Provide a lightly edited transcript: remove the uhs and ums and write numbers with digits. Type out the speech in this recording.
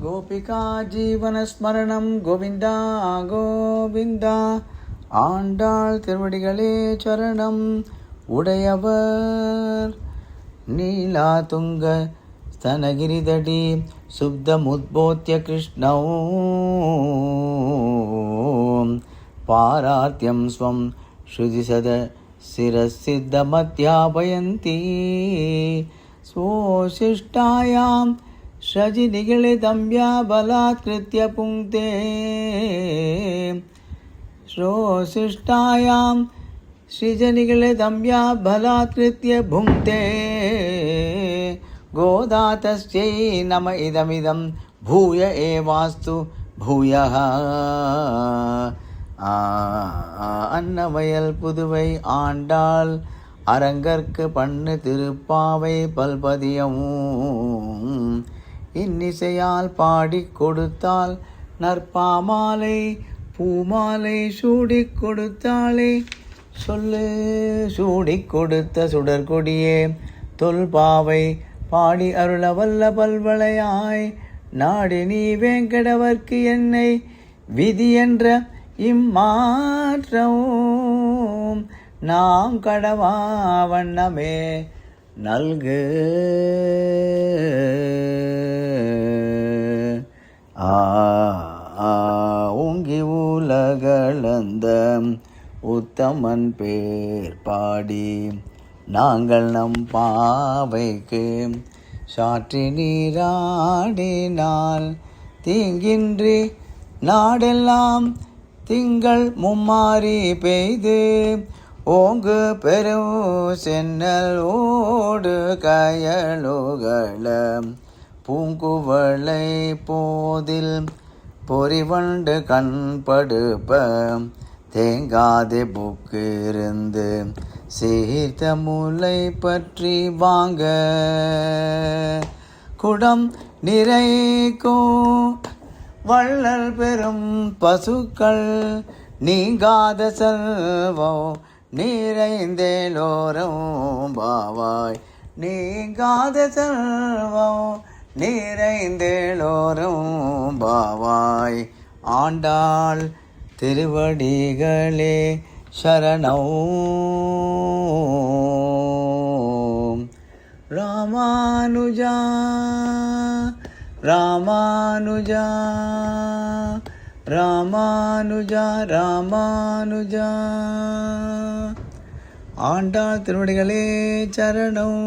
கோபிகா ஜீவனஸ்மரணம் கோவிந்தா கோவிந்தா. ஆண்டாள் திருவடிகளே சரணம். உடையவர் நீலா துங்க ஸ்தனகிரிதடி சுப்தமுத்போத்ய கிருஷ்ணோ பாராத்யம் ஸ்வம் ஸ்ருதிசத சிரசித்தமத்யாபயந்தி ஸ்வோசிஷ்டாயாம் ஷஜிநிகிளிதம்யா பலாத்கிருத்ய புங்க்தே ஸ்ரோசிஷ்டாயாம் ஸ்ரீஜனிகிளிதம்யா பலாத்கிருத்ய புங்க்தே கோதாதஸ்யை நம இதமிதம் பூய ஏவாஸ்து பூயः. அன்னவயல் புதுவை ஆண்டாள் அரங்கற்கு பண்ணு திருப்பாவை பல்பதியமும் இன்னிசையால் பாடிக் கொடுத்தால் நற்பாமாலை பூமாலை சூடிக் கொடுத்தாளே. சொல்லு சூடிக் கொடுத்த சுடற்கொடியே தொல்பாவை பாடி அருள வல்ல பல்வளையாய் நாடி நீ வேங்கடவர்க்கு என்னை விதி என்ற இம்மாற்றவும் நாம் கடவா வண்ணமே நல்கு. ஓங்கி உலகளந்த உத்தமன் பேர் பாடி நாங்கள் நம் பாவைக்கு சாற்றி நீராடினால் தீங்கின்றி நாடெல்லாம் திங்கள் மும்மாறி பெய்து ஓங்கு பெரு சென்னல் ஓடு கயலுகள பூங்குவளை போதில் பொறிவண்டு கண்படுப்ப தேங்காதே புக்கு இருந்து சீர்த்த முலை பற்றி வாங்க குடம் நிறைக்கும் வள்ளல் பெரும் பசுக்கள் நீங்காத செல்வம் நிறைந்தேலோரும் பாவாய் நீங்காத செல்வம் நிறைந்தேலோரும் பாவாய். ஆண்டாள் திருவடிகளே சரணம். ராமானுஜா ராமானுஜா ராமானுஜா ராமானுஜா. ஆண்டாள் திருவடிகளே சரணம்.